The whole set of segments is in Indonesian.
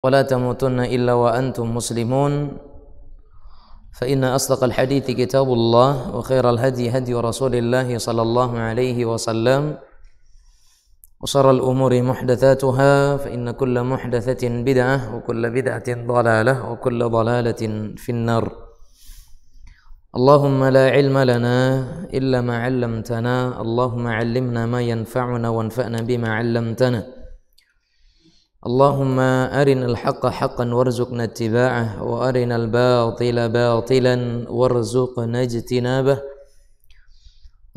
ولا تموتن إلا وأنتم مسلمون فإن أصدق الحديث كتاب الله وخير الهدي هدي رسول الله صلى الله عليه وسلم وشر الأمور محدثاتها فإن كل محدثة بدعة وكل بدعة ضلالة وكل ضلالة في النار. اللهم لا علم لنا إلا ما علمتنا اللهم علمنا ما ينفعنا وانفعنا بما علمتنا. اللهم أرنا الحق حقا وارزقنا اتباعه وأرنا الباطل باطلا وارزقنا اجتنابه.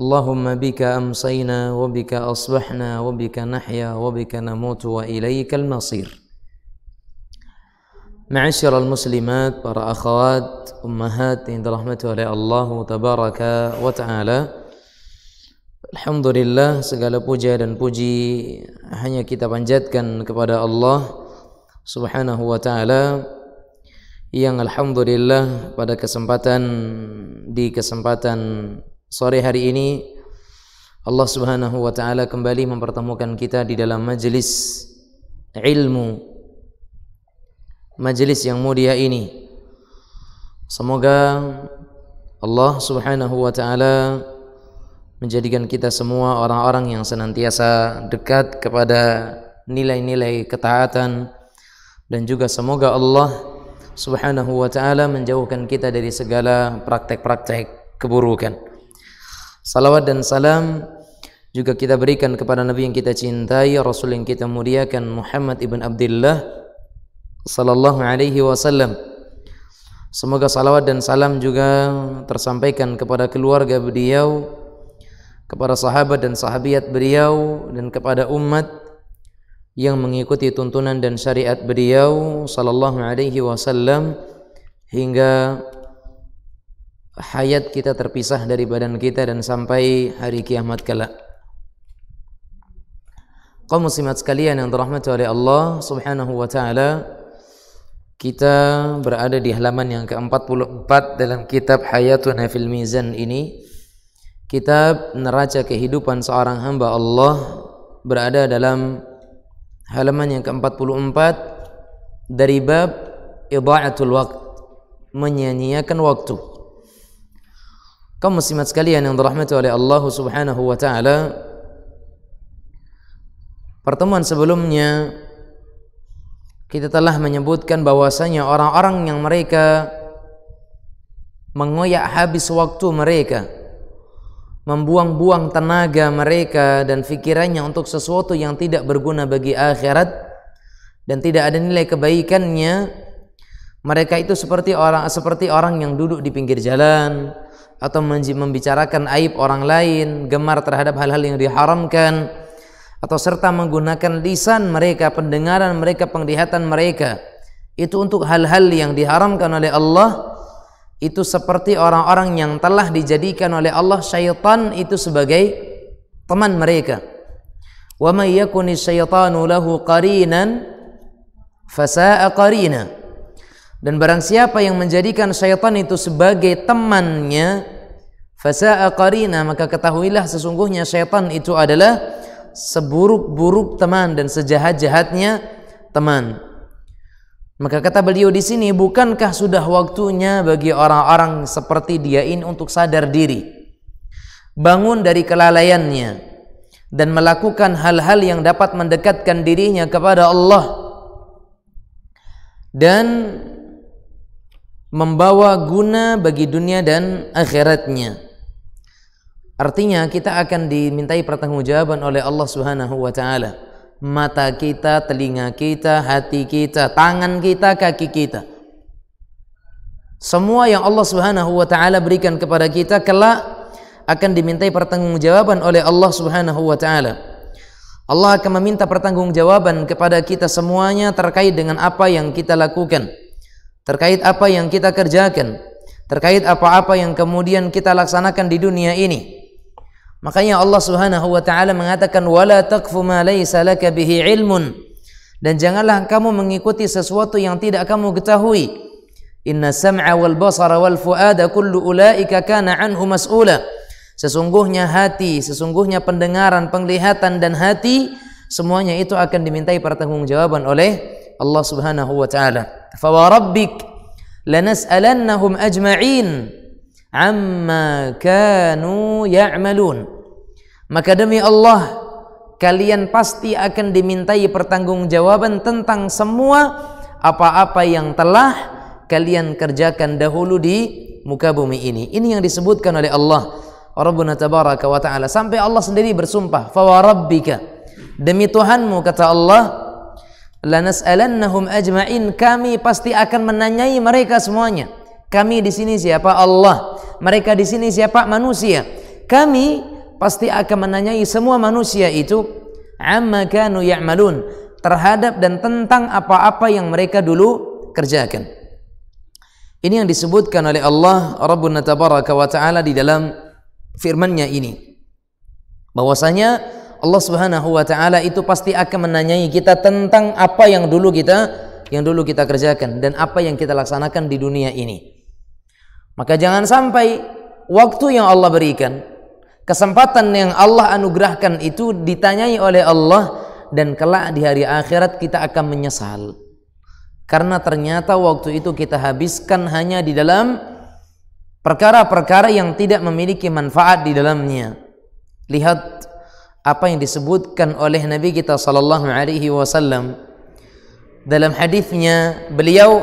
اللهم بك أمسينا وبك أصبحنا وبك نحيا وبك نموت وإليك المصير. معاشر المسلمات, para akhwat, ummahat yang dirahmati oleh Allah tabaraka wa ta'ala, alhamdulillah, segala puja dan puji hanya kita panjatkan kepada Allah subhanahu wa ta'ala yang alhamdulillah pada kesempatan sore hari ini Allah subhanahu wa ta'ala kembali mempertemukan kita di dalam majelis ilmu, majelis yang mulia ini. Semoga Allah subhanahu wa ta'ala menjadikan kita semua orang-orang yang senantiasa dekat kepada nilai-nilai ketaatan, dan juga semoga Allah subhanahu wa ta'ala menjauhkan kita dari segala praktek-praktek keburukan. Salawat dan salam juga kita berikan kepada Nabi yang kita cintai, Rasul yang kita muliakan, Muhammad ibn Abdullah sallallahu alaihi wasallam. Semoga salawat dan salam juga tersampaikan kepada keluarga beliau, kepada sahabat dan sahabiat beliau, dan kepada umat yang mengikuti tuntunan dan syariat beliau sallallahu alaihi wasallam hingga hayat kita terpisah dari badan kita dan sampai hari kiamat kelak. Kaum muslimat sekalian yang dirahmati oleh Allah subhanahu wa ta'ala, kita berada di halaman yang ke-44 dalam kitab Hayatuna fil Mizan ini. Kitab neraca kehidupan seorang hamba Allah berada dalam halaman yang ke-44 dari bab idha'atul waqt, menyia-nyiakan waktu. Kaum muslimat sekalian yang dirahmati oleh Allah subhanahu wa ta'ala, pertemuan sebelumnya kita telah menyebutkan bahwasanya orang-orang yang mereka mengoyak habis waktu mereka, membuang-buang tenaga mereka dan fikirannya untuk sesuatu yang tidak berguna bagi akhirat dan tidak ada nilai kebaikannya, mereka itu seperti orang yang duduk di pinggir jalan atau membicarakan aib orang lain, gemar terhadap hal-hal yang diharamkan, atau serta menggunakan lisan mereka, pendengaran mereka, penglihatan mereka itu untuk hal-hal yang diharamkan oleh Allah. Itu seperti orang-orang yang telah dijadikan oleh Allah syaitan itu sebagai teman mereka. Wa may yakuni syaitanu lahu qarinan fasa'a qarina. Dan barang siapa yang menjadikan syaitan itu sebagai temannya, fasa'a qarina, maka ketahuilah sesungguhnya syaitan itu adalah seburuk-buruk teman dan sejahat-jahatnya teman. Maka kata beliau di sini, bukankah sudah waktunya bagi orang-orang seperti dia ini untuk sadar diri, bangun dari kelalaiannya dan melakukan hal-hal yang dapat mendekatkan dirinya kepada Allah dan membawa guna bagi dunia dan akhiratnya. Artinya kita akan dimintai pertanggungjawaban oleh Allah Subhanahu wa ta'ala. Mata kita, telinga kita, hati kita, tangan kita, kaki kita, semua yang Allah Subhanahu wa ta'ala berikan kepada kita kelak akan dimintai pertanggungjawaban oleh Allah Subhanahu wa ta'ala. Allah akan meminta pertanggungjawaban kepada kita semuanya terkait dengan apa yang kita lakukan, terkait apa yang kita kerjakan, terkait apa-apa yang kemudian kita laksanakan di dunia ini. Makanya Allah Subhanahu wa ta'ala mengatakan wala taqfu ma laysa laka bihi ilmun, dan janganlah kamu mengikuti sesuatu yang tidak kamu ketahui. Inna sam'a wal basara wal fuada kullu ulaika kana anhu mas'ula. Sesungguhnya hati, sesungguhnya pendengaran, penglihatan dan hati, semuanya itu akan dimintai pertanggungjawaban oleh Allah Subhanahu wa taala. Fa wa rabbik lanas'alannahum ajma'in amma kanu ya'malun. Maka demi Allah, kalian pasti akan dimintai pertanggungjawaban tentang semua apa-apa yang telah kalian kerjakan dahulu di muka bumi ini. Ini yang disebutkan oleh Allah Rabbuna tabaraka wa ta'ala, sampai Allah sendiri bersumpah, fa wa rabbika, demi Tuhanmu, kata Allah, lanas'alannahum ajma'in, kami pasti akan menanyai mereka semuanya. Kami di sini siapa? Allah. Mereka di sini siapa? Manusia. Kami pasti akan menanyai semua manusia itu amma kanu ya'malun, terhadap dan tentang apa-apa yang mereka dulu kerjakan. Ini yang disebutkan oleh Allah Rabbuna tabaraka wa ta'ala di dalam firman-Nya ini, bahwasanya Allah Subhanahu wa ta'ala itu pasti akan menanyai kita tentang apa yang dulu kita kerjakan dan apa yang kita laksanakan di dunia ini. Maka jangan sampai waktu yang Allah berikan, kesempatan yang Allah anugerahkan itu ditanyai oleh Allah, dan kelak di hari akhirat kita akan menyesal karena ternyata waktu itu kita habiskan hanya di dalam perkara-perkara yang tidak memiliki manfaat di dalamnya. Lihat apa yang disebutkan oleh Nabi kita sallallahu alaihi wasallam dalam hadisnya. Beliau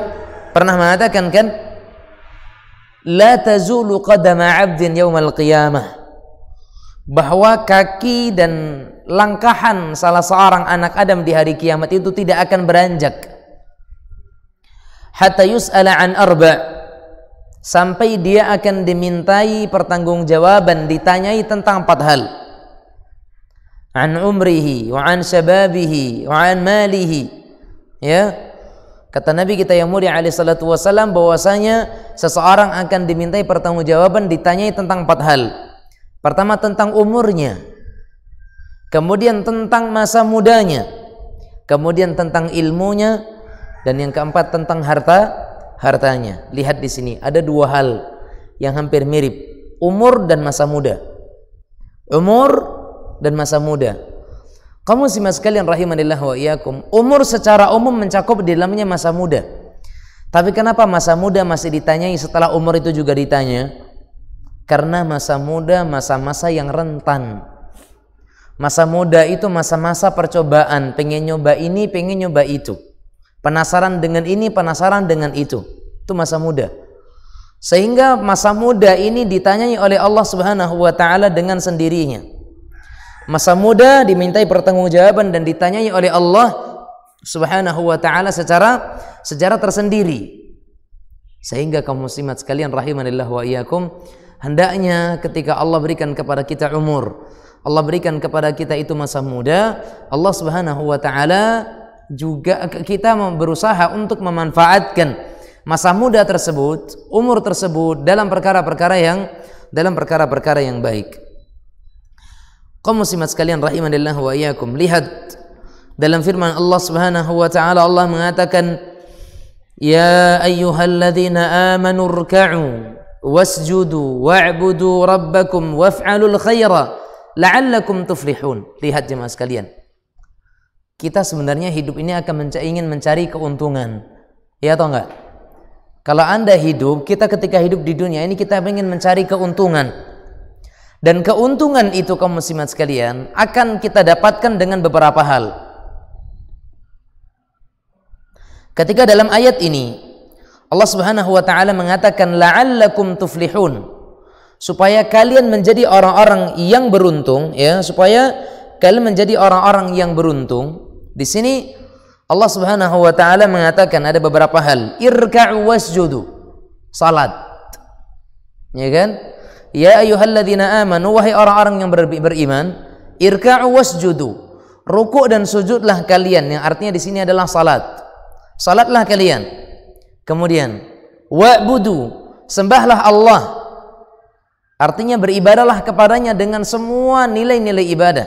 pernah mengatakan, kan, la tazulu qadama 'abdin yaumal qiyamah, bahwa kaki dan langkahan salah seorang anak Adam di hari kiamat itu tidak akan beranjak hatta yus'ala an arba', sampai dia akan dimintai pertanggungjawaban, ditanyai tentang 4 hal. An umrihi wa an shababihi wa an malihi. Ya, kata Nabi kita yang mulia alaihi salatu wasallam, bahwasanya seseorang akan dimintai pertanggungjawaban, ditanyai tentang 4 hal. Pertama tentang umurnya, kemudian tentang masa mudanya, kemudian tentang ilmunya, dan yang keempat tentang hartanya. Lihat di sini ada 2 hal yang hampir mirip, umur dan masa muda. Umur dan masa muda. Kaum muslimin sekalian rahimanillah wa iyyakum, umur secara umum mencakup di dalamnya masa muda. Tapi kenapa masa muda masih ditanyai setelah umur itu juga ditanya? Karena masa muda masa-masa yang rentan. Masa muda itu masa-masa percobaan, pengen nyoba ini, pengen nyoba itu, penasaran dengan ini, penasaran dengan itu. Itu masa muda. Sehingga masa muda ini ditanyai oleh Allah Subhanahu wa ta'ala dengan sendirinya. Masa muda dimintai pertanggungjawaban dan ditanyai oleh Allah Subhanahu wa ta'ala secara tersendiri. Sehingga kaum muslimat sekalian rahimanillah wa iyyakum, hendaknya ketika Allah berikan kepada kita umur, Allah berikan kepada kita itu masa muda, Allah Subhanahu wa ta'ala juga kita berusaha untuk memanfaatkan masa muda tersebut, umur tersebut dalam perkara-perkara yang baik. Kaum muslimat sekalian rahimanillah wa iyyakum, lihat dalam firman Allah Subhanahu wa ta'ala, Allah mengatakan, ya ayyuhalladzina amanu rka'u wasjudu wa'budu rabbakum waf'alul khaira la'allakum tuflihun. Lihat jemaah sekalian, kita sebenarnya hidup ini ingin mencari keuntungan, ya atau enggak? Kalau Anda hidup, kita ketika hidup di dunia ini kita ingin mencari keuntungan, dan keuntungan itu kaum muslimat sekalian akan kita dapatkan dengan beberapa hal. Ketika dalam ayat ini Allah Subhanahu wa ta'ala mengatakan la'allakum tuflihun, supaya kalian menjadi orang-orang yang beruntung, ya, supaya kalian menjadi orang-orang yang beruntung. Di sini Allah Subhanahu wa ta'ala mengatakan ada beberapa hal. Irka'u wasjudu, salat, ya kan? Ya ayyuhalladzina amanu, wahai orang-orang yang beriman, irka'u wasjudu, rukuk dan sujudlah kalian, yang artinya di sini adalah salat. Salatlah kalian. Kemudian wa'budu, sembahlah Allah, artinya beribadahlah kepadanya dengan semua nilai-nilai ibadah,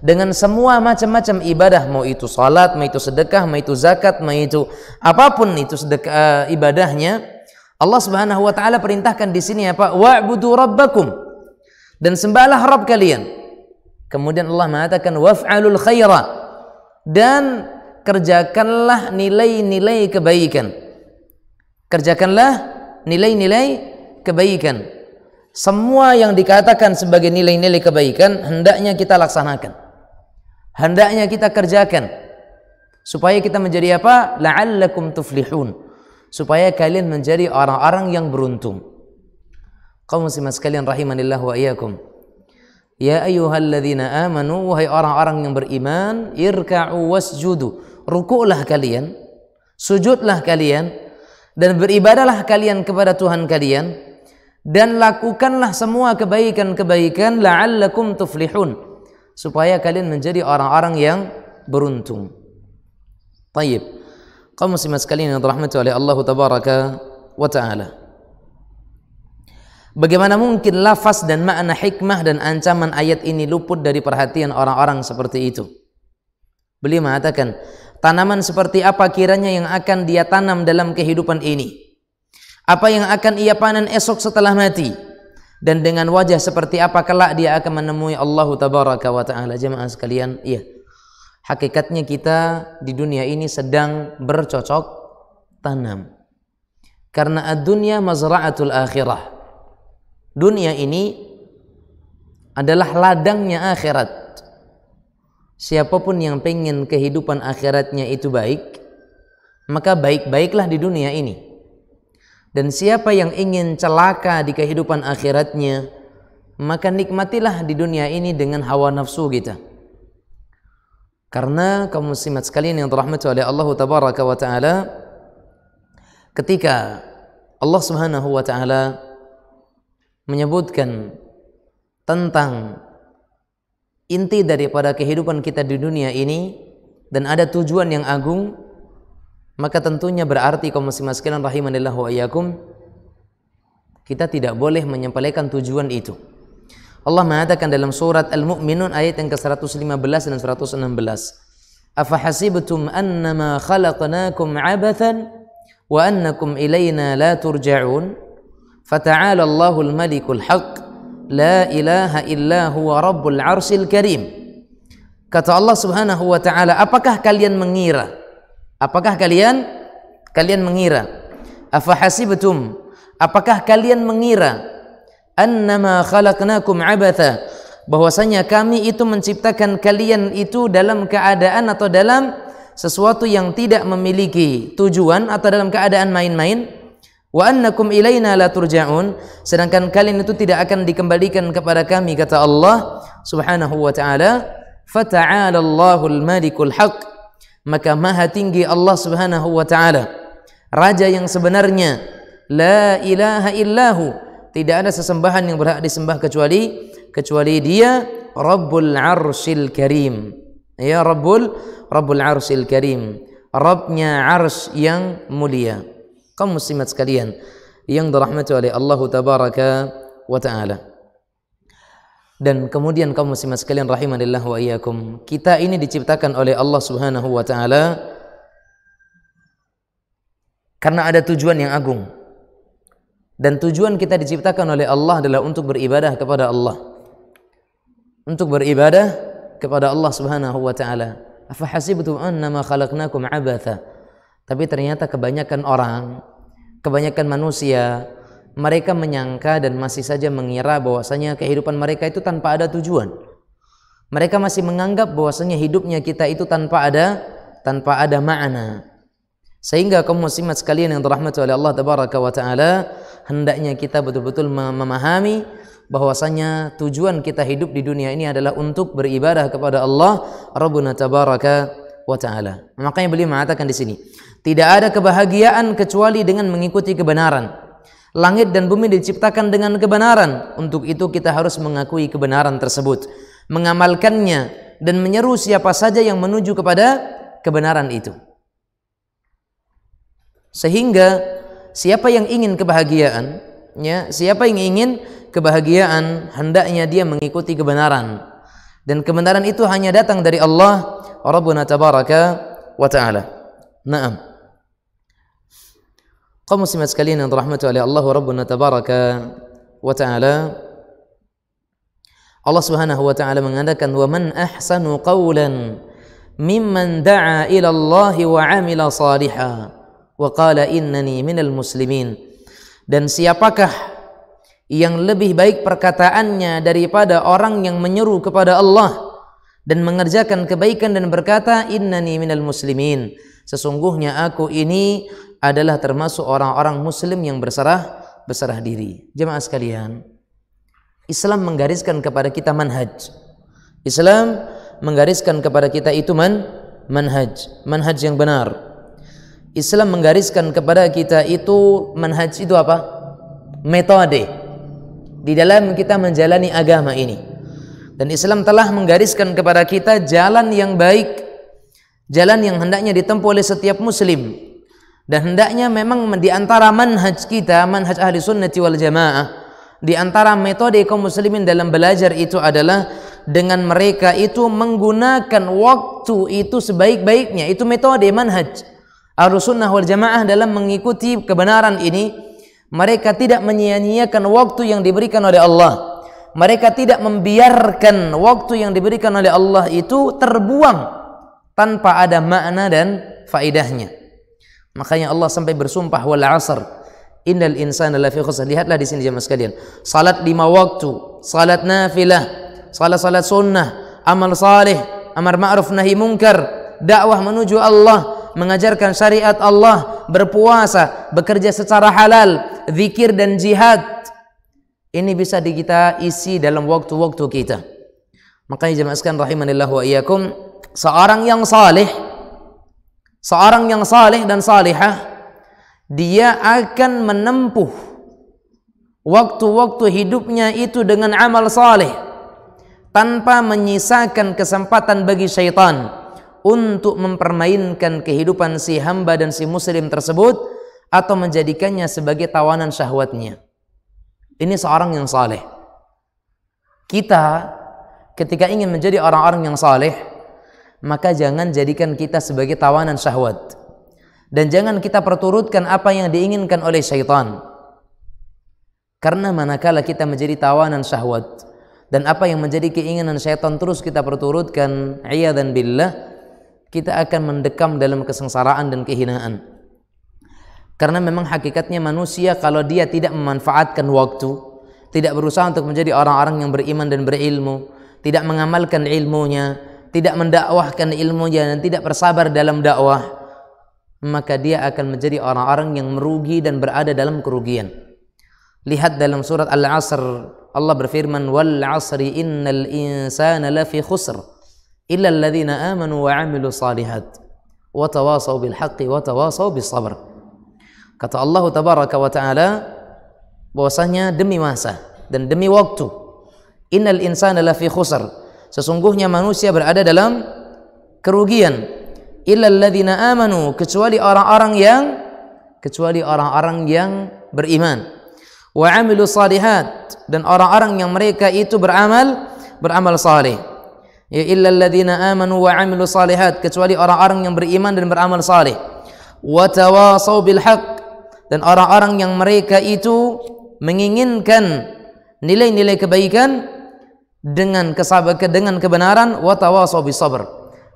dengan semua macam-macam ibadah, mau itu salat, mau itu sedekah, mau itu zakat, mau itu apapun itu sedekah, ibadahnya. Allah Subhanahu wa ta'ala perintahkan di sini apa? Wa'budu rabbakum, dan sembahlah Rabb kalian. Kemudian Allah mengatakan waf'alul khaira, dan kerjakanlah nilai-nilai kebaikan. Kerjakanlah nilai-nilai kebaikan. Semua yang dikatakan sebagai nilai-nilai kebaikan hendaknya kita laksanakan. Hendaknya kita kerjakan. Supaya kita menjadi apa? La'allakum tuflihun. Supaya kalian menjadi orang-orang yang beruntung. Kaum muslimat sekalian rahimanillah wa iyyakum. Ya ayyuhalladzina amanu, wahai orang-orang yang beriman, irka'u wasjudu. Rukuklah kalian, sujudlah kalian, dan beribadahlah kalian kepada Tuhan kalian, dan lakukanlah semua kebaikan-kebaikan la'allakum tuflihun, supaya kalian menjadi orang-orang yang beruntung. Tayyib. Kaum muslimat sekalian yang dirahmati oleh Allah tabaraka wa ta'ala. Bagaimana mungkin lafaz dan makna hikmah dan ancaman ayat ini luput dari perhatian orang-orang seperti itu? Beliau mengatakan, tanaman seperti apa kiranya yang akan dia tanam dalam kehidupan ini? Apa yang akan ia panen esok setelah mati? Dan dengan wajah seperti apa kelak dia akan menemui Allah tabaraka wa ta'ala? Jemaah sekalian, iya. Hakikatnya kita di dunia ini sedang bercocok tanam. Karena ad-dunya mazra'atul akhirah. Dunia ini adalah ladangnya akhirat. Siapapun yang pengen kehidupan akhiratnya itu baik, maka baik-baiklah di dunia ini. Dan siapa yang ingin celaka di kehidupan akhiratnya, maka nikmatilah di dunia ini dengan hawa nafsu kita. Karena kaum muslimat sekalian yang dirahmati oleh Allah tabaraka wa ta'ala, ketika Allah subhanahu wa ta'ala menyebutkan tentang inti daripada kehidupan kita di dunia ini dan ada tujuan yang agung, maka tentunya berarti kaum muslimat sekalian rahimanillah wa iyyakum, kita tidak boleh menyepelekan tujuan itu. Allah mengatakan dalam surat Al-Mu'minun ayat yang ke-115 dan 116, "Afahasibtum annama khalaqnakum 'abathan wa annakum ilaina la turja'un?" Fata'ala Allahul Malikul Haq, la ilaha illa huwa Rabbul Arsyil Karim. Kata Allah Subhanahu wa ta'ala, apakah kalian mengira? Apakah kalian mengira? Afahasibtum, apakah kalian mengira? Annama khalaqnakum abatha, bahwasanya kami itu menciptakan kalian itu dalam keadaan atau dalam sesuatu yang tidak memiliki tujuan atau dalam keadaan main-main. Wa annakum ilaina la turja'un, sedangkan kalian itu tidak akan dikembalikan kepada kami, kata Allah Subhanahu wa ta'ala. Fata'ala Allahul Malikul Haq, maka maha tinggi Allah Subhanahu wa ta'ala, raja yang sebenarnya, la ilaha illahu, tidak ada sesembahan yang berhak disembah kecuali dia, Rabbul Arsyil Karim. Ya Rabbul Arsyil Karim, Rabbnya Arsy yang mulia. Kaum muslimat sekalian yang dirahmati oleh Allah tabaraka wa ta'ala. Dan kemudian kaum muslimat sekalian rahimanillah wa iyyakum, kita ini diciptakan oleh Allah Subhanahu wa ta'ala karena ada tujuan yang agung. Dan tujuan kita diciptakan oleh Allah adalah untuk beribadah kepada Allah. Untuk beribadah kepada Allah Subhanahu wa ta'ala. Afahasibtum annama khalaqnakum abatha. Tapi ternyata kebanyakan orang, kebanyakan manusia, mereka menyangka dan masih saja mengira bahwasanya kehidupan mereka itu tanpa ada tujuan. Mereka masih menganggap bahwasanya hidupnya kita itu tanpa ada makna. Sehingga kaum muslimat sekalian yang dirahmati oleh Allah tabaraka wa ta'ala, hendaknya kita betul-betul memahami bahwasanya tujuan kita hidup di dunia ini adalah untuk beribadah kepada Allah Rabbuna tabaraka wa ta'ala. Makanya beliau mengatakan di sini, tidak ada kebahagiaan kecuali dengan mengikuti kebenaran. Langit dan bumi diciptakan dengan kebenaran. Untuk itu kita harus mengakui kebenaran tersebut, mengamalkannya, dan menyeru siapa saja yang menuju kepada kebenaran itu. Sehingga siapa yang ingin kebahagiaan, ya, siapa yang ingin kebahagiaan, hendaknya dia mengikuti kebenaran. Dan kebenaran itu hanya datang dari Allah Rabbuna tabaraka wa ta'ala. Naam. Kaum muslimat sekalian yang dirahmati oleh Allah Rabbuna tabaraka wa ta'ala, Allah Subhanahu wa ta'ala mengatakan, "Wa man ahsanu qawlan mimman da'a ila Allah wa 'amila salihah wa qala innani minal muslimin. Dan siapakah yang lebih baik perkataannya daripada orang yang menyeru kepada Allah dan mengerjakan kebaikan dan berkata innani minal muslimin, sesungguhnya aku ini adalah termasuk orang-orang muslim yang berserah diri. Jemaah sekalian, Islam menggariskan kepada kita manhaj. Islam menggariskan kepada kita itu manhaj yang benar. Islam menggariskan kepada kita itu manhaj itu apa? Metode di dalam kita menjalani agama ini. Dan Islam telah menggariskan kepada kita jalan yang baik, jalan yang hendaknya ditempuh oleh setiap muslim. Dan hendaknya memang di antara manhaj kita, manhaj ahli sunnati wal jamaah, di antara metode kaum muslimin dalam belajar itu adalah dengan mereka itu menggunakan waktu itu sebaik-baiknya. Itu metode manhaj Ahlus Sunnah wal Jamaah dalam mengikuti kebenaran ini. Mereka tidak menyia-nyiakan waktu yang diberikan oleh Allah. Mereka tidak membiarkan waktu yang diberikan oleh Allah itu terbuang tanpa ada makna dan faedahnya. Makanya Allah sampai bersumpah wal 'asr innal insana lafi khusr. Lihatlah di sini jemaah sekalian. Salat 5 waktu, salat nafilah, salat sunnah, amal saleh, amar ma'ruf nahi munkar, dakwah menuju Allah, mengajarkan syariat Allah, berpuasa, bekerja secara halal, zikir dan jihad. Ini bisa kita isi dalam waktu-waktu kita. Makanya jemaah sekalian rahimanillah wa iyyakum, seorang yang saleh dan salihah, dia akan menempuh waktu-waktu hidupnya itu dengan amal saleh tanpa menyisakan kesempatan bagi syaitan untuk mempermainkan kehidupan si hamba dan si muslim tersebut atau menjadikannya sebagai tawanan syahwatnya. Ini seorang yang saleh. Kita ketika ingin menjadi orang-orang yang saleh, maka jangan jadikan kita sebagai tawanan syahwat. Dan jangan kita perturutkan apa yang diinginkan oleh syaitan. Karena manakala kita menjadi tawanan syahwat dan apa yang menjadi keinginan syaitan terus kita perturutkan, iyadzan billah, kita akan mendekam dalam kesengsaraan dan kehinaan. Karena memang hakikatnya manusia kalau dia tidak memanfaatkan waktu, tidak berusaha untuk menjadi orang-orang yang beriman dan berilmu, tidak mengamalkan ilmunya, tidak mendakwahkan ilmunya dan tidak bersabar dalam dakwah, maka dia akan menjadi orang-orang yang merugi dan berada dalam kerugian. Lihat dalam surat Al-'Asr, Allah berfirman, wal 'asri innal insana lafi khusr illa alladhina amanu wa 'amilu salihat wa tawasaw bil haqqi wa tawasaw bis sabr. Kata Allah tabaraka wa taala bahwasanya demi masa dan demi waktu, innal insana lafi khusr, sesungguhnya manusia berada dalam kerugian, illa alladhina amanu, kecuali orang-orang yang beriman, wa 'amilu salihat, dan orang-orang yang mereka itu beramal saleh. Ya illa alladhina amanu wa 'amilu salihat, kecuali orang-orang yang beriman dan beramal saleh. Wa tawasaw bil haqq, dan orang-orang yang mereka itu menginginkan nilai-nilai kebaikan dengan kebenaran, wa tawasaw bis sabr,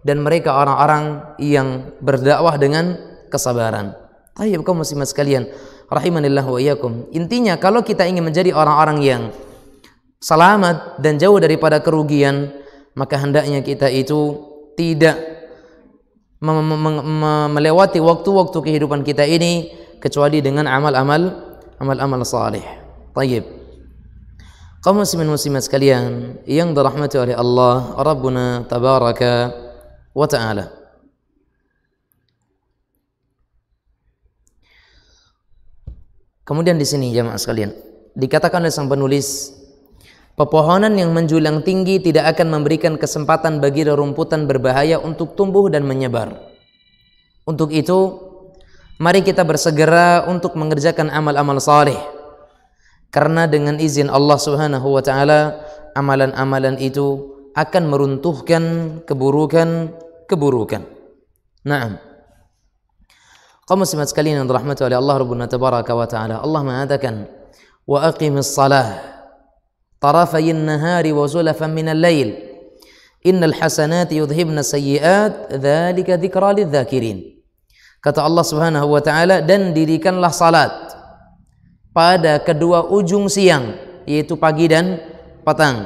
dan mereka orang-orang yang berdakwah dengan kesabaran. Tayyib kaum muslimat sekalian rahimanillah wa iyyakum. Intinya kalau kita ingin menjadi orang-orang yang selamat dan jauh daripada kerugian, maka hendaknya kita itu tidak melewati waktu-waktu kehidupan kita ini kecuali dengan amal-amal saleh. Tayyib. Kaum muslimin muslimat sekalian yang dirahmati oleh Allah Rabbuna tabaraka wa ta'ala. Kemudian di sini jamaah sekalian dikatakan oleh sang penulis, pepohonan yang menjulang tinggi tidak akan memberikan kesempatan bagi rerumputan berbahaya untuk tumbuh dan menyebar. Untuk itu, mari kita bersegera untuk mengerjakan amal-amal saleh. Karena dengan izin Allah Subhanahu wa taala, amalan-amalan itu akan meruntuhkan keburukan. Naam. Kaum muslimat sekalian yang dirahmati oleh Allah Rabbuna tabaraka wa taala, Allah mengatakan, "Wa aqimis shalah tarafayin nahari wa zulafan minal lail Innal hasanati yudhibna sayyi'at, dzalika dzikra lidzakirin. Kata Allah Subhanahu wa taala, dan dirikanlah salat pada kedua ujung siang, yaitu pagi dan petang,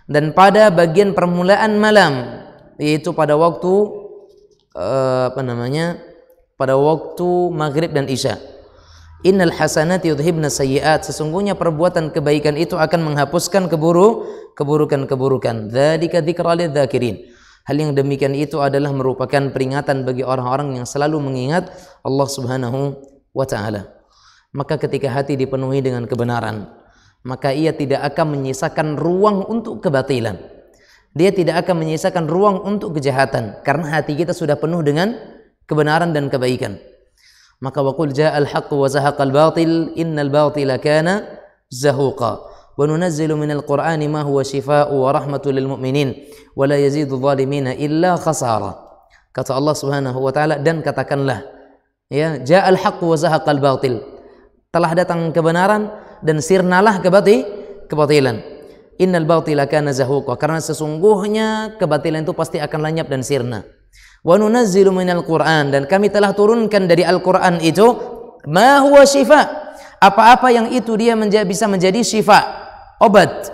dan pada bagian permulaan malam, yaitu pada waktu pada waktu maghrib dan isya. Innal hasanati yudhibna sayyi'at, sesungguhnya perbuatan kebaikan itu akan menghapuskan keburukan-keburukan. Dzalika dzikra lidzakirin. Hal yang demikian itu adalah merupakan peringatan bagi orang-orang yang selalu mengingat Allah Subhanahu wa taala. Maka ketika hati dipenuhi dengan kebenaran, maka ia tidak akan menyisakan ruang untuk kebatilan. Dia tidak akan menyisakan ruang untuk kejahatan, karena hati kita sudah penuh dengan kebenaran dan kebaikan. Maka waqul ja'al haqq wa zahaqal batil innal batila kana zahuqa. Wa nunazzilu minal Qur'ani ma huwa shifaa'u wa rahmatul lil mu'minin wa la yazidu dhalimina illa khasara. Kata Allah Subhanahu wa taala, dan katakanlah, ya, ja'al haqq wa zahaqal batil, telah datang kebenaran dan sirnalah kebatilan. Innal batila kana zahuqa, karena sesungguhnya kebatilan itu pasti akan lenyap dan sirna. Wa nunazzilu minal Qur'an, dan kami telah turunkan dari Al-Qur'an itu ma huwa shifa', apa-apa yang itu dia bisa menjadi syifa, obat,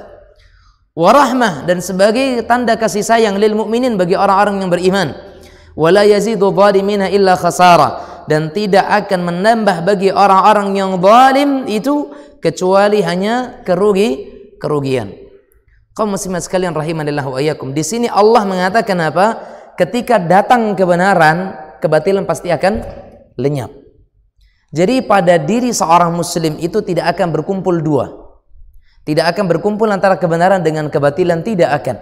warahmah, dan sebagai tanda kasih sayang lil mukminin, bagi orang-orang yang beriman. Wala yazidu dhalimina illa khasara, dan tidak akan menambah bagi orang-orang yang zalim itu kecuali hanya kerugian. Kaum muslimat sekalian rahimanillah wa iyyakum, di sini Allah mengatakan apa? Ketika datang kebenaran, kebatilan pasti akan lenyap. Jadi pada diri seorang muslim itu tidak akan berkumpul dua. Tidak akan berkumpul antara kebenaran dengan kebatilan, tidak akan.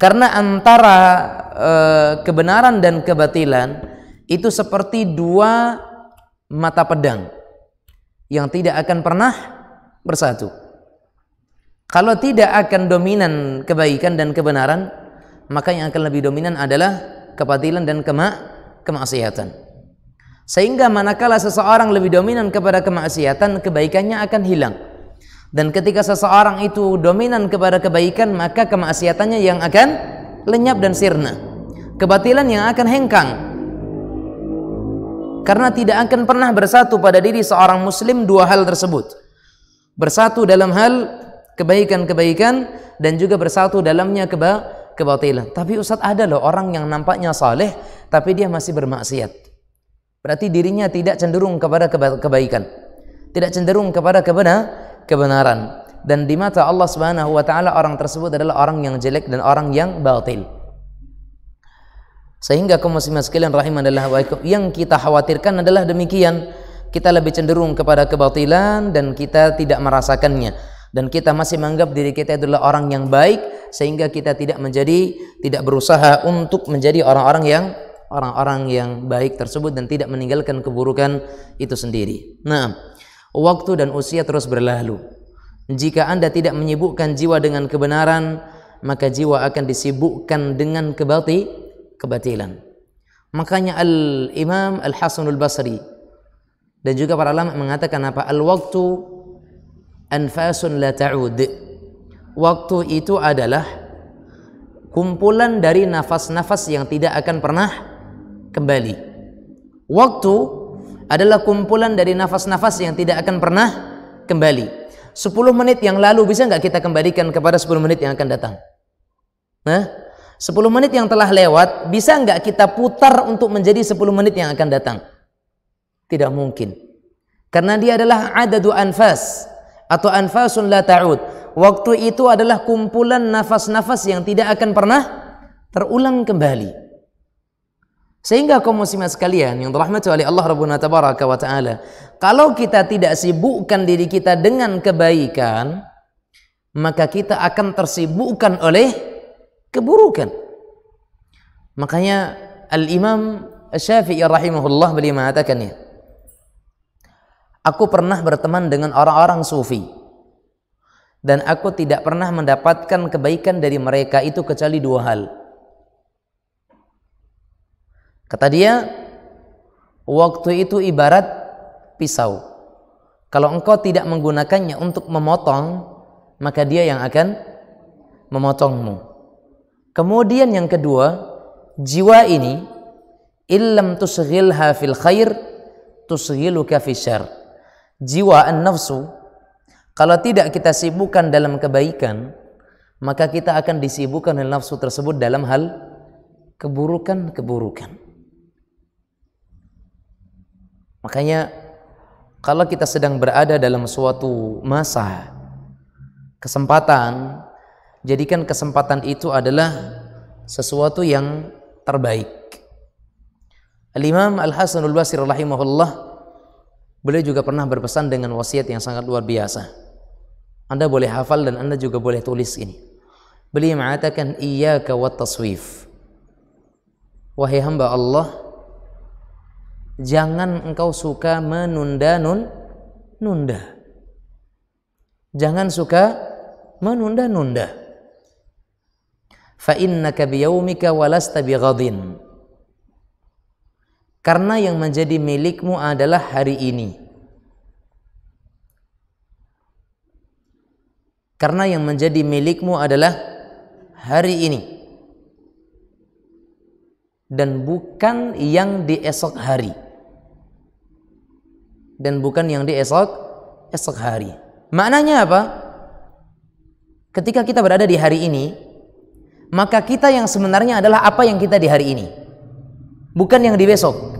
Karena antara kebenaran dan kebatilan itu seperti dua mata pedang yang tidak akan pernah bersatu. Kalau tidak akan dominan kebaikan dan kebenaran, maka yang akan lebih dominan adalah kebatilan dan kemaksiatan. Sehingga manakala seseorang lebih dominan kepada kemaksiatan, kebaikannya akan hilang. Dan ketika seseorang itu dominan kepada kebaikan, maka kemaksiatannya yang akan lenyap dan sirna, kebatilan yang akan hengkang. Karena tidak akan pernah bersatu pada diri seorang muslim dua hal tersebut. Bersatu dalam hal kebaikan-kebaikan dan juga bersatu dalamnya kebatilan. Tapi Ustaz, ada loh orang yang nampaknya saleh tapi dia masih bermaksiat. Berarti dirinya tidak cenderung kepada kebaikan, tidak cenderung kepada kebenaran. Dan di mata Allah Subhanahu wa taala orang tersebut adalah orang yang jelek dan orang yang batil. Sehingga kaum muslimin sekalian rahimanillah wa iyyakum, yang kita khawatirkan adalah demikian. Kita lebih cenderung kepada kebatilan dan kita tidak merasakannya, dan kita masih menganggap diri kita adalah orang yang baik, sehingga kita tidak berusaha untuk menjadi orang-orang yang baik tersebut dan tidak meninggalkan keburukan itu sendiri. Nah, waktu dan usia terus berlalu. Jika Anda tidak menyibukkan jiwa dengan kebenaran, maka jiwa akan disibukkan dengan kebatilan. Makanya Al-Imam Al-Hasanul Basri dan juga para ulama mengatakan apa? Al-waktu anfasun la ta'ud. Waktu itu adalah kumpulan dari nafas-nafas yang tidak akan pernah kembali. Waktu adalah kumpulan dari nafas-nafas yang tidak akan pernah kembali. 10 menit yang lalu bisa nggak kita kembalikan kepada 10 menit yang akan datang? 10 menit yang telah lewat bisa nggak kita putar untuk menjadi 10 menit yang akan datang? Tidak mungkin. Karena dia adalah adadu anfas atau anfasun la ta'ud. Waktu itu adalah kumpulan nafas-nafas yang tidak akan pernah terulang kembali. Sehingga kaum muslimat sekalian yang dirahmati oleh Allah Rabbuna tabaraka wa taala, kalau kita tidak sibukkan diri kita dengan kebaikan, maka kita akan tersibukkan oleh keburukan. Makanya Al-Imam Asy-Syafi'i rahimahullah beliau mengatakannya, aku pernah berteman dengan orang-orang sufi dan aku tidak pernah mendapatkan kebaikan dari mereka itu kecuali 2 hal. Kata dia, waktu itu ibarat pisau. Kalau engkau tidak menggunakannya untuk memotong, maka dia yang akan memotongmu. Kemudian yang kedua, jiwa ini illam tusghilha fil khair tusghiluka fi syarr. Jiwa an-nafsu kalau tidak kita sibukkan dalam kebaikan, maka kita akan disibukkan oleh nafsu tersebut dalam hal keburukan-keburukan. Makanya kalau kita sedang berada dalam suatu masa kesempatan, jadikan kesempatan itu adalah sesuatu yang terbaik. Al-Imam Al-Hasan Al-Basri rahimahullah, beliau juga pernah berpesan dengan wasiat yang sangat luar biasa. Anda boleh hafal dan Anda juga boleh tulis ini. Beliau mengatakan, iyyaka wat taswif. Wahai hamba Allah, jangan engkau suka menunda-nunda. Jangan suka menunda-nunda. Fa innaka biyaumika walasta bighadin. Karena yang menjadi milikmu adalah hari ini. Karena yang menjadi milikmu adalah hari ini. Dan bukan yang di esok hari. Dan bukan yang di esok hari. Maknanya apa? Ketika kita berada di hari ini, maka kita yang sebenarnya adalah apa yang kita di hari ini, bukan yang di besok.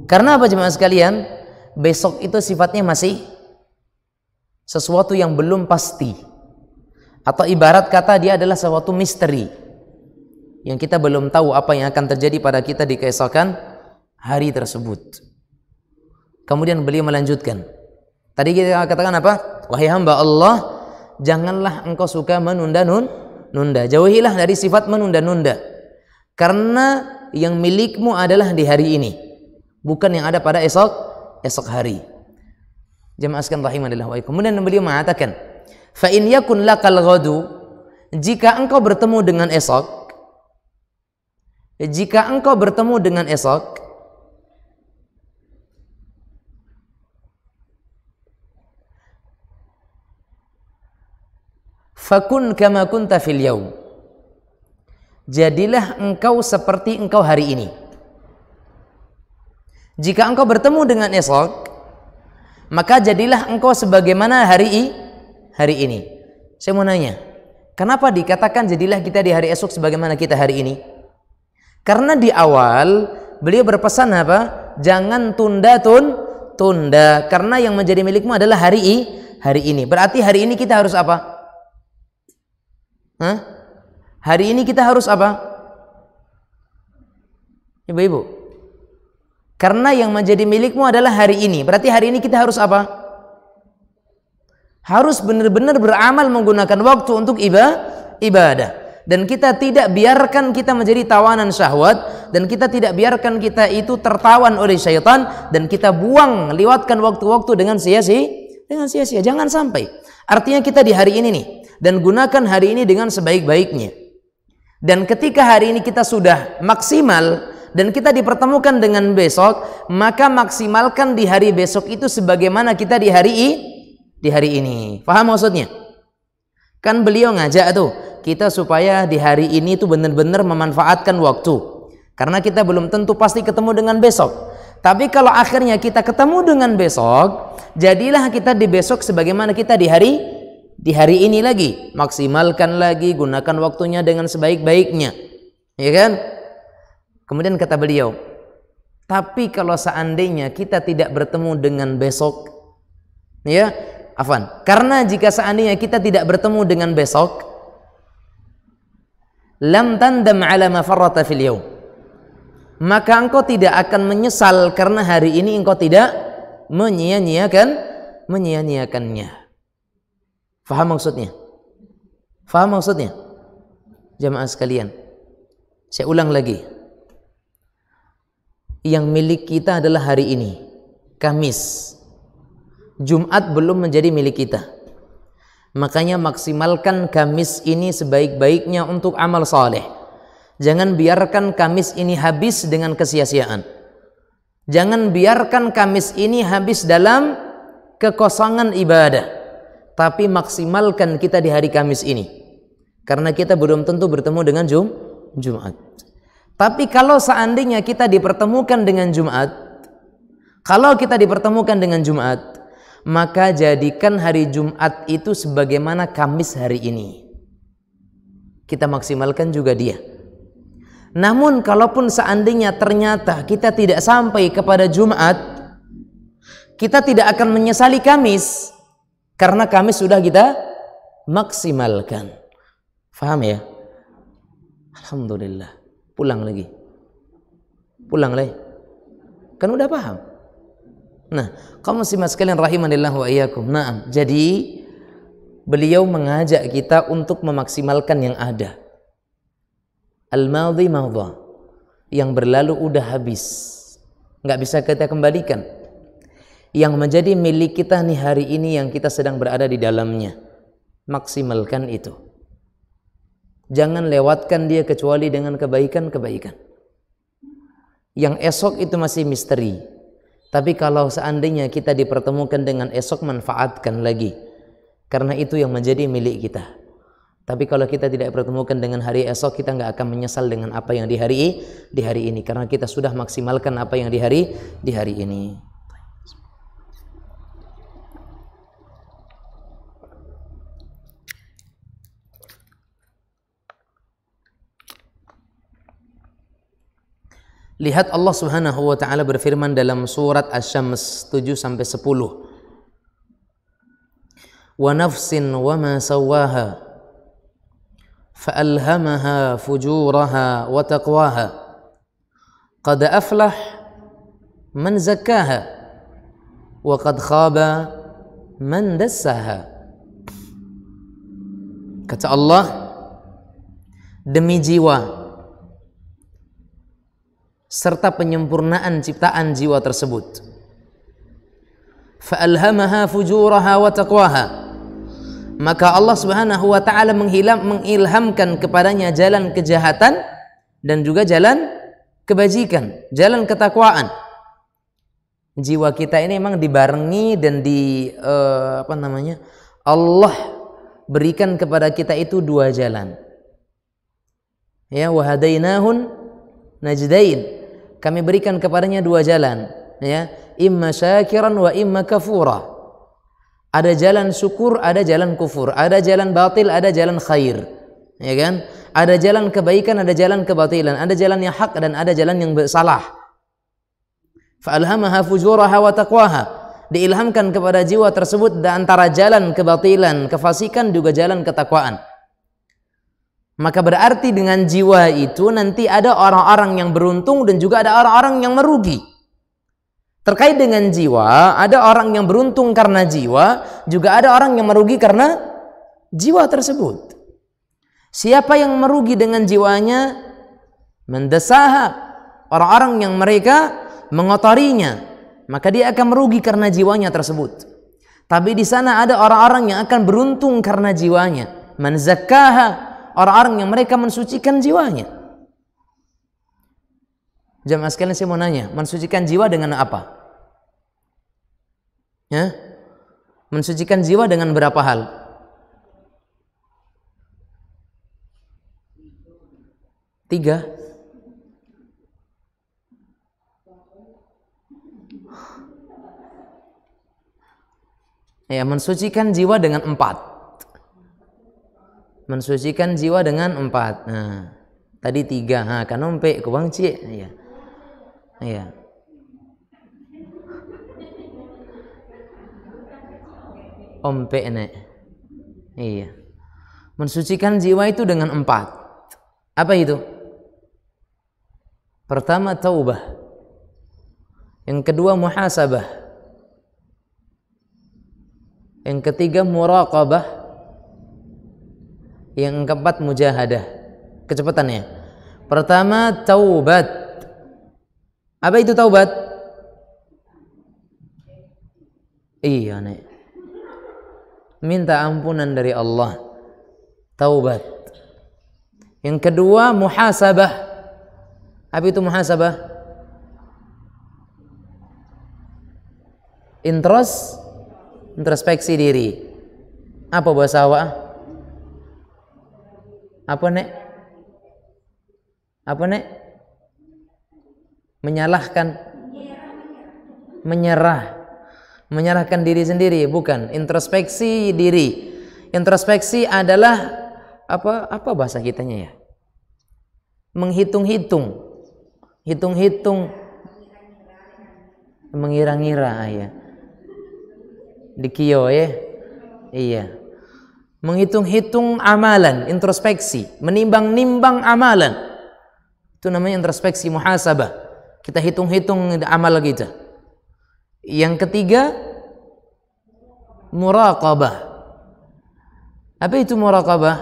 Karena apa jemaah sekalian? Besok itu sifatnya masih sesuatu yang belum pasti, atau ibarat kata dia adalah sesuatu misteri yang kita belum tahu apa yang akan terjadi pada kita di keesokan hari tersebut. Kemudian beliau melanjutkan, tadi kita katakan apa? Wahai hamba Allah, janganlah engkau suka menunda-nunda. Jauhilah dari sifat menunda-nunda. Karena yang milikmu adalah di hari ini, bukan yang ada pada esok hari. Jemaah sekalian rahimanillah wa iyyakum. Kemudian beliau mengatakan, fa in yakun lakal ghadu, jika engkau bertemu dengan esok, fakun kama kunta fil yaum, jadilah engkau seperti engkau hari ini. Jika engkau bertemu dengan esok, maka jadilah engkau sebagaimana hari ini. Saya mau nanya, kenapa dikatakan jadilah kita di hari esok sebagaimana kita hari ini? Karena di awal beliau berpesan apa? Jangan tunda. Karena yang menjadi milikmu adalah hari ini. Berarti hari ini kita harus apa? Hari ini kita harus apa? Ibu-ibu, karena yang menjadi milikmu adalah hari ini. Berarti hari ini kita harus apa? Harus benar-benar beramal menggunakan waktu untuk ibadah. Dan kita tidak biarkan kita menjadi tawanan syahwat. Dan kita tidak biarkan kita itu tertawan oleh syaitan. Dan kita lewatkan waktu-waktu dengan sia-sia. Jangan sampai. Artinya kita di hari ini nih. Dan gunakan hari ini dengan sebaik-baiknya. Dan ketika hari ini kita sudah maksimal dan kita dipertemukan dengan besok, maka maksimalkan di hari besok itu sebagaimana kita di hari ini. Paham maksudnya? Kan beliau ngajak tuh kita supaya di hari ini tuh benar-benar memanfaatkan waktu. Karena kita belum tentu pasti ketemu dengan besok. Tapi kalau akhirnya kita ketemu dengan besok, jadilah kita di besok sebagaimana kita di hari ini lagi. Maksimalkan lagi, gunakan waktunya dengan sebaik-baiknya. Ya kan? Kemudian kata beliau, tapi kalau seandainya kita tidak bertemu dengan besok, karena jika seandainya kita tidak bertemu dengan besok, lam tandam ala ma farrata fil yaum, maka engkau tidak akan menyesal karena hari ini engkau tidak menyia-nyiakannya. Faham maksudnya? Jamaah sekalian, saya ulang lagi. Yang milik kita adalah hari ini, Kamis. Jumat belum menjadi milik kita. Makanya maksimalkan Kamis ini sebaik-baiknya untuk amal saleh. Jangan biarkan Kamis ini habis dengan kesia-siaan. Jangan biarkan Kamis ini habis dalam kekosongan ibadah. Tapi maksimalkan kita di hari Kamis ini. Karena kita belum tentu bertemu dengan Jumat. Tapi kalau seandainya kita dipertemukan dengan Jumat, maka jadikan hari Jumat itu sebagaimana Kamis hari ini. Kita maksimalkan juga dia. Namun kalaupun seandainya ternyata kita tidak sampai kepada Jumat, kita tidak akan menyesali Kamis, karena Kamis sudah kita maksimalkan. Faham ya? Alhamdulillah. Pulang lagi. Kan udah paham. Nah, kaum muslimat sekalian rahimanillah wa iyyakum. Naam. Jadi beliau mengajak kita untuk memaksimalkan yang ada. Al-madhi madha. Yang berlalu udah habis. Nggak bisa kita kembalikan. Yang menjadi milik kita nih hari ini yang kita sedang berada di dalamnya. Maksimalkan itu. Jangan lewatkan dia kecuali dengan kebaikan-kebaikan. Yang esok itu masih misteri. Tapi kalau seandainya kita dipertemukan dengan esok, manfaatkan lagi. Karena itu yang menjadi milik kita. Tapi kalau kita tidak dipertemukan dengan hari esok, kita nggak akan menyesal dengan apa yang di hari ini. Karena kita sudah maksimalkan apa yang di hari ini. Lihat Allah Subhanahu wa taala berfirman dalam surat Asy-Syams 7 sampai 10. Wa nafsin wa ma sawaha fa'alhamaha fujuraha wa taqwaha qad aflah man zakkaha wa qad khaba man dassaha. Kata Allah, demi jiwa serta penyempurnaan ciptaan jiwa tersebut. Fa'alhamaha fujuraha wa taqwaha. Maka Allah Subhanahu wa taala mengilhamkan kepadanya jalan kejahatan dan juga jalan kebajikan, jalan ketakwaan. Jiwa kita ini memang dibarengi dan Allah berikan kepada kita itu dua jalan. Ya, wa hadainahun najdain. Kami berikan kepadanya dua jalan, ya, imma syakiran wa imma kafura. Ada jalan syukur, ada jalan kufur, ada jalan batil, ada jalan khair, ya kan? Ada jalan kebaikan, ada jalan kebatilan, ada jalan yang hak dan ada jalan yang salah. Fa'alhamaha fujuraha wa taqwaha. Diilhamkan kepada jiwa tersebut di antara jalan kebatilan, kefasikan, juga jalan ketakwaan. Maka berarti dengan jiwa itu nanti ada orang-orang yang beruntung dan juga ada orang-orang yang merugi. Terkait dengan jiwa, ada orang yang beruntung karena jiwa, juga ada orang yang merugi karena jiwa tersebut. Siapa yang merugi dengan jiwanya? Mendesaha, orang-orang yang mereka mengotorinya, maka dia akan merugi karena jiwanya tersebut. Tapi di sana ada orang-orang yang akan beruntung karena jiwanya. Man zakkaha, orang-orang yang mereka mensucikan jiwanya. Jamaah sekalian, saya mau nanya, mensucikan jiwa dengan apa? Ya? Mensucikan jiwa dengan berapa hal? Tiga. Ya, mensucikan jiwa dengan 4. Mensucikan jiwa dengan 4. Nah, tadi 3. Ha, kanompe kubang cie. Iya. Iya. Ompe nek. Iya. Mensucikan jiwa itu dengan 4. Apa itu? Pertama taubah. Yang kedua muhasabah. Yang ketiga muraqabah. Yang keempat mujahadah. Kecepatannya. Pertama taubat. Apa itu taubat? Iya, Nek. Minta ampunan dari Allah. Taubat. Yang kedua muhasabah. Apa itu muhasabah? Introspeksi diri. Apa bahasa awak? Apa nek? Apa nek? Menyalahkan, menyerahkan diri sendiri, bukan. Introspeksi diri. Introspeksi adalah apa bahasa kitanya ya? Menghitung-hitung, mengira-ngira ya. Dikio ya, iya. Menghitung-hitung amalan, introspeksi, menimbang-nimbang amalan. Itu namanya introspeksi, muhasabah. Kita hitung-hitung amal kita. Yang ketiga, muraqabah. Apa itu muraqabah?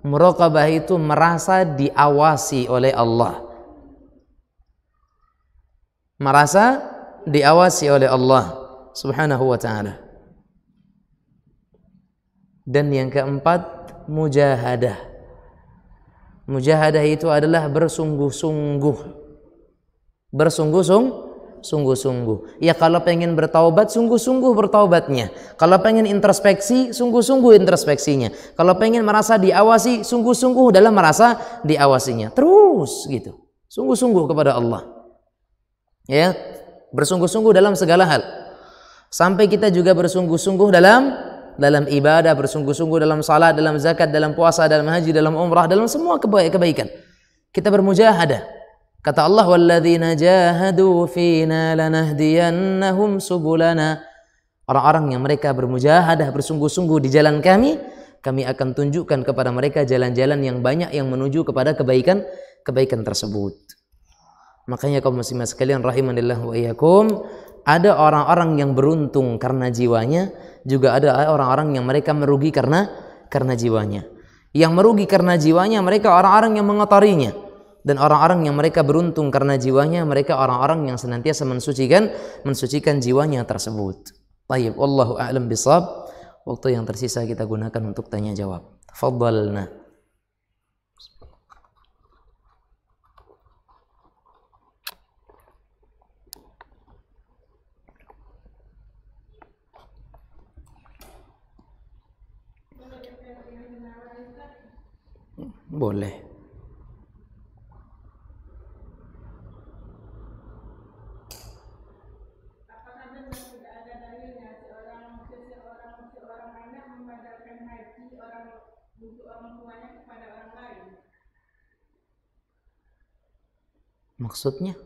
Muraqabah itu merasa diawasi oleh Allah. Merasa diawasi oleh Allah Subhanahu wa ta'ala. Dan yang keempat, mujahadah. Mujahadah itu adalah bersungguh-sungguh. Bersungguh-sungguh. Ya kalau pengen bertaubat, sungguh-sungguh bertaubatnya. Kalau pengen introspeksi, sungguh-sungguh introspeksinya. Kalau pengen merasa diawasi, sungguh-sungguh dalam merasa diawasinya. Terus gitu. Sungguh-sungguh kepada Allah. Ya, bersungguh-sungguh dalam segala hal. Sampai kita juga bersungguh-sungguh dalam ibadah, bersungguh-sungguh dalam salat, dalam zakat, dalam puasa, dalam haji, dalam umrah, dalam semua kebaikan. Kita bermujahadah. Kata Allah, walladzina jahadu fina lanahdiyannahum subulana. Orang-orang yang mereka bermujahadah, bersungguh-sungguh di jalan kami akan tunjukkan kepada mereka jalan-jalan yang banyak yang menuju kepada kebaikan tersebut. Makanya kaum muslimin sekalian rahimanillah wa iyyakum, ada orang-orang yang beruntung karena jiwanya, juga ada orang-orang yang mereka merugi karena jiwanya. Yang merugi karena jiwanya mereka orang-orang yang mengotorinya. Dan orang-orang yang mereka beruntung karena jiwanya, mereka orang-orang yang senantiasa mensucikan jiwanya tersebut. Baik, wallahu a'lam bishawab. Waktu yang tersisa kita gunakan untuk tanya jawab. Tafadhalna. Boleh. Maksudnya?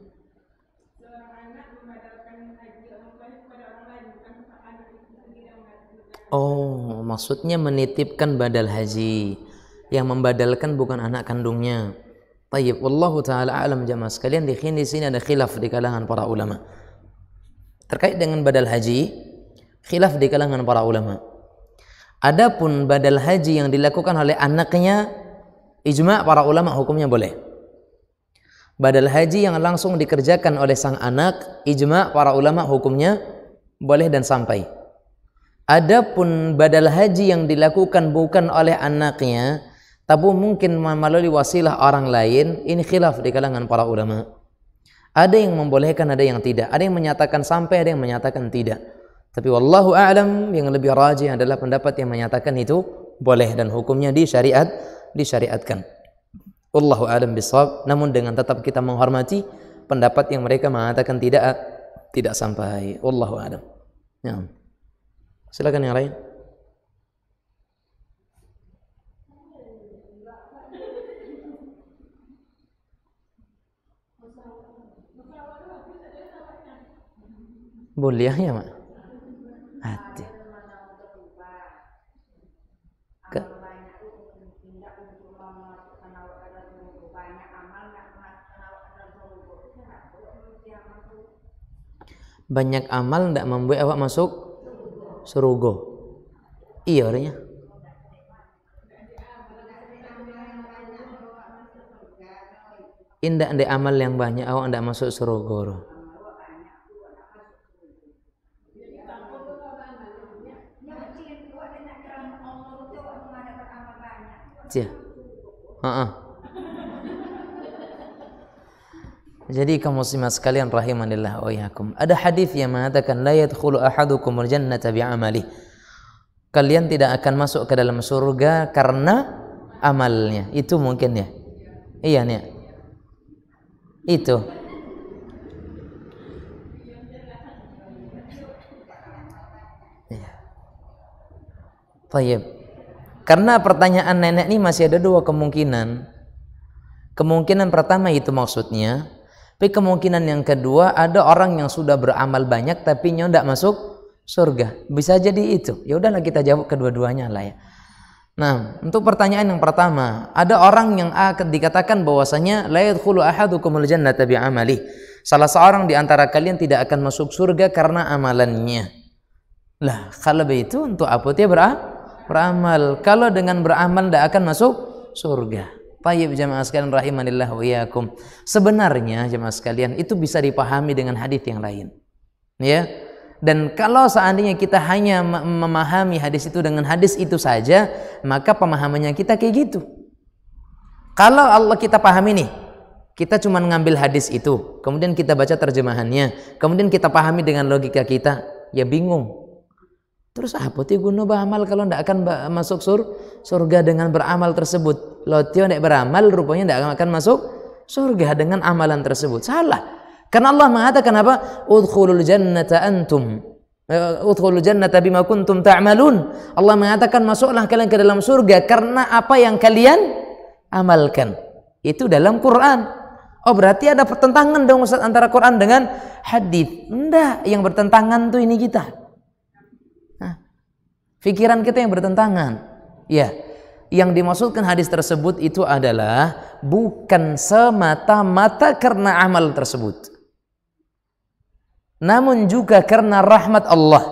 Oh, maksudnya menitipkan badal haji. Yang membadalkan bukan anak kandungnya. Tayyib, wallahu ta'ala alam jamaah sekalian. Di sini ada khilaf di kalangan para ulama. Terkait dengan badal haji, khilaf di kalangan para ulama. Adapun badal haji yang dilakukan oleh anaknya, ijma' para ulama hukumnya boleh. Badal haji yang langsung dikerjakan oleh sang anak, ijma' para ulama hukumnya boleh dan sampai. Adapun badal haji yang dilakukan bukan oleh anaknya, tapi mungkin melalui wasilah orang lain, ini khilaf di kalangan para ulama. Ada yang membolehkan, ada yang tidak. Ada yang menyatakan sampai, ada yang menyatakan tidak. Tapi wallahu a'lam, yang lebih rajih adalah pendapat yang menyatakan itu boleh dan hukumnya disyariatkan. Wallahu a'lam bishawab. Namun dengan tetap kita menghormati pendapat yang mereka mengatakan tidak sampai. Wallahu a'lam. Ya. Silakan yang lain. Boleh ya, Mak? Hati. Banyak amal tidak membuat awak masuk surga. Iya orangnya. Indah ada amal yang banyak awak tidak masuk surga. Ya. Jadi kaum muslimat sekalian rahimanillah wa iyyakum. Ada hadis yang mengatakan la yadkhulu ahadukumul jannata bi'amali. Kalian tidak akan masuk ke dalam surga karena amalnya. Itu mungkin ya. Iya nih. Itu. Iya. Baik. Karena pertanyaan nenek ini masih ada dua kemungkinan. Kemungkinan pertama itu maksudnya, tapi kemungkinan yang kedua ada orang yang sudah beramal banyak tapi tidak masuk surga. Bisa jadi itu. Ya udahlah kita jawab kedua-duanya lah ya. Nah, untuk pertanyaan yang pertama, ada orang yang akan dikatakan bahwasanya la yadkhulu ahadukumul jannata bi'amali. Salah seorang di antara kalian tidak akan masuk surga karena amalannya. Lah, kalau begitu untuk apa dia beramal? Kalau dengan beramal tidak akan masuk surga. Tayyib jamaah sekalian rahimanillah wa iyyakum. Sebenarnya jamaah sekalian itu bisa dipahami dengan hadis yang lain. Ya. Dan kalau seandainya kita hanya memahami hadis itu dengan hadis itu saja, maka pemahamannya kita kayak gitu. Kalau Allah kita pahami nih, kita cuma ngambil hadis itu, kemudian kita baca terjemahannya, kemudian kita pahami dengan logika kita, ya bingung. Terus apa tuh guna beramal kalau tidak akan masuk surga dengan beramal tersebut? Lotio tidak beramal, rupanya tidak akan masuk surga dengan amalan tersebut. Salah. Karena Allah mengatakan apa? Udkhulul jannata antum. Udkhulul jannata bima kuntum ta'malun. Allah mengatakan masuklah kalian ke dalam surga karena apa yang kalian amalkan. Itu dalam Quran. Oh berarti ada pertentangan dong Ustaz antara Quran dengan hadis. Enggak, yang bertentangan tuh ini kita. Nah, pikiran kita yang bertentangan. Ya. Yang dimaksudkan hadis tersebut itu adalah bukan semata-mata karena amal tersebut, namun juga karena rahmat Allah.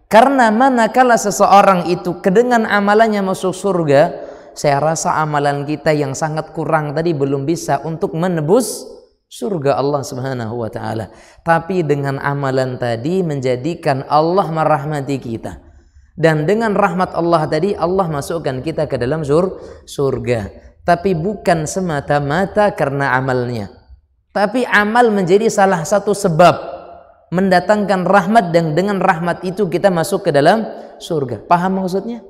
Karena manakala seseorang itu dengan amalannya masuk surga, saya rasa amalan kita yang sangat kurang tadi belum bisa untuk menebus surga Allah Subhanahu wa taala. Tapi dengan amalan tadi menjadikan Allah merahmati kita. Dan dengan rahmat Allah tadi Allah masukkan kita ke dalam surga. Tapi bukan semata-mata karena amalnya. Tapi amal menjadi salah satu sebab mendatangkan rahmat, dan dengan rahmat itu kita masuk ke dalam surga. Paham maksudnya?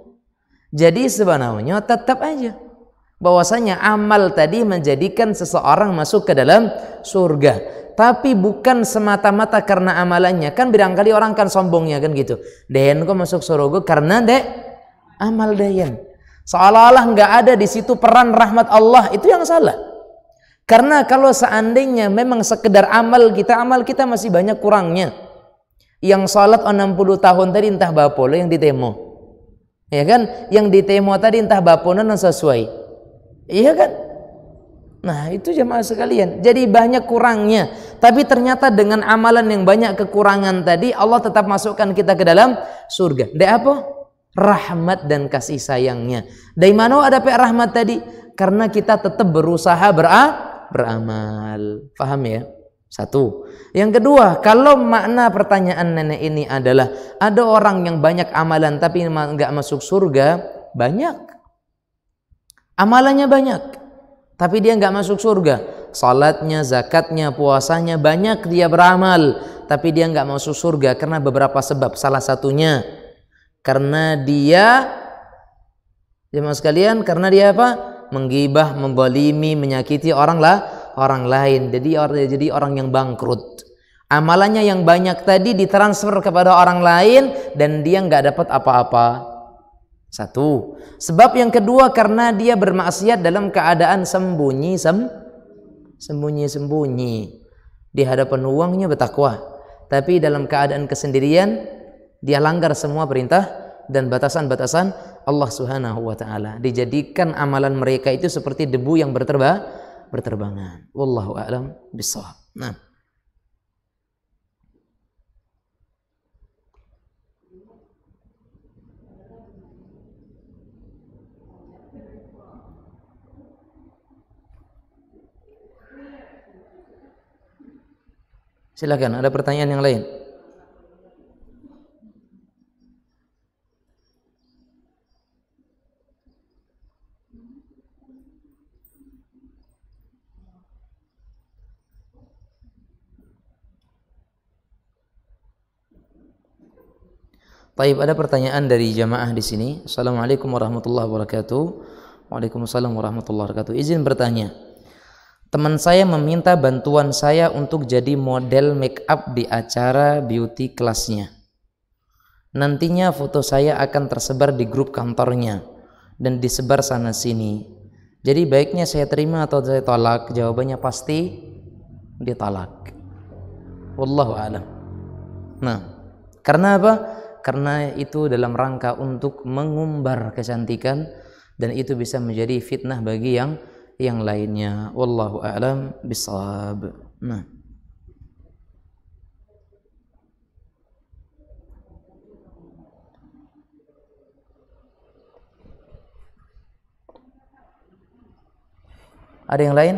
Jadi sebenarnya tetap aja bahwasanya amal tadi menjadikan seseorang masuk ke dalam surga, tapi bukan semata-mata karena amalannya. Kan barangkali orang kan sombongnya kan gitu. Den kok masuk surga karena dek amal dayan. Seolah-olah nggak ada di situ peran rahmat Allah, itu yang salah. Karena kalau seandainya memang sekedar amal kita masih banyak kurangnya. Yang salat 60 tahun tadi entah bapolo yang ditemo. Ya kan? Yang ditemo tadi entah bapona non sesuai. Iya kan? Nah, itu jemaah sekalian. Jadi banyak kurangnya. Tapi ternyata dengan amalan yang banyak kekurangan tadi Allah tetap masukkan kita ke dalam surga. Dari apa? Rahmat dan kasih sayangnya. Dari mana ada rahmat tadi? Karena kita tetap berusaha beramal. Paham ya? Satu. Yang kedua, kalau makna pertanyaan nenek ini adalah ada orang yang banyak amalan tapi nggak masuk surga, banyak. Amalannya banyak, tapi dia nggak masuk surga. Salatnya, zakatnya, puasanya banyak dia beramal, tapi dia nggak masuk surga karena beberapa sebab. Salah satunya karena dia, jemaah sekalian, karena dia apa? Menggibah, membalimi, menyakiti orang lain. Jadi orang yang bangkrut. Amalannya yang banyak tadi ditransfer kepada orang lain dan dia nggak dapat apa-apa. Satu. Sebab yang kedua karena dia bermaksiat dalam keadaan sembunyi. Di hadapan uangnya bertakwa, tapi dalam keadaan kesendirian dia langgar semua perintah dan batasan-batasan Allah Subhanahu wa taala. Dijadikan amalan mereka itu seperti debu yang berterbangan. Wallahu a'lam bishawab. Nah, silakan, ada pertanyaan yang lain? Baik, ada pertanyaan dari jamaah di sini. Assalamualaikum warahmatullahi wabarakatuh. Waalaikumsalam warahmatullahi wabarakatuh. Izin bertanya. Teman saya meminta bantuan saya untuk jadi model make up di acara beauty kelasnya. Nantinya foto saya akan tersebar di grup kantornya dan disebar sana sini. Jadi baiknya saya terima atau saya tolak? Jawabannya pasti ditolak. Wallahu a'lam. Nah, karena apa? Karena itu dalam rangka untuk mengumbar kecantikan dan itu bisa menjadi fitnah bagi yang lainnya. Wallahu a'lam bishawab. Nah, ada yang lain?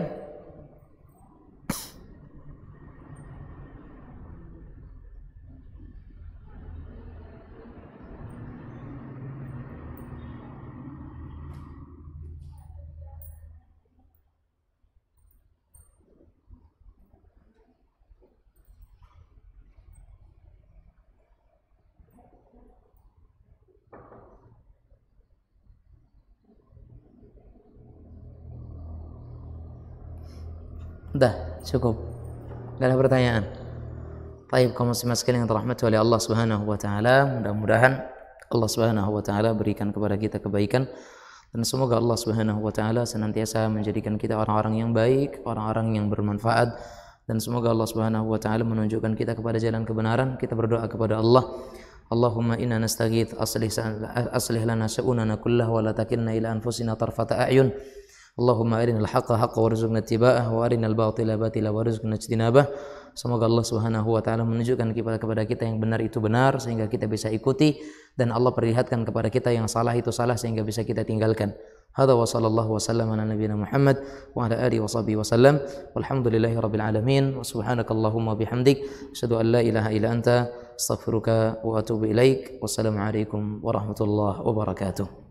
Udah, cukup. Gak ada pertanyaan. Baik, kaum muslimin sekalian yang dirahmati oleh Allah Subhanahu wa taala, mudah-mudahan Allah Subhanahu wa taala berikan kepada kita kebaikan dan semoga Allah Subhanahu wa taala senantiasa menjadikan kita orang-orang yang baik, orang-orang yang bermanfaat dan semoga Allah Subhanahu wa taala menunjukkan kita kepada jalan kebenaran. Kita berdoa kepada Allah, Allahumma inna nastaghith aslih lana sya'unana kullahu wa la takilna ila anfusina tarfata a'yun. Allahumma arinal haqqa haqqa warzuqna ittiba'ah wa arinal batila batila warzuqna ijtinabah. Semoga Allah Subhanahu wa taala menunjukkan kepada kita yang benar itu benar sehingga kita bisa ikuti dan Allah perlihatkan kepada kita yang salah itu salah sehingga bisa kita tinggalkan. Hadza wa sallallahu wasallam ala nabiyyina Muhammad wa ala alihi washabihi wasallam. Walhamdulillahirabbil alamin wa subhanakallahumma bihamdik asyhadu an la ilaha illa anta astaghfiruka wa atubu ilaik. Wassalamu alaikum warahmatullahi wabarakatuh.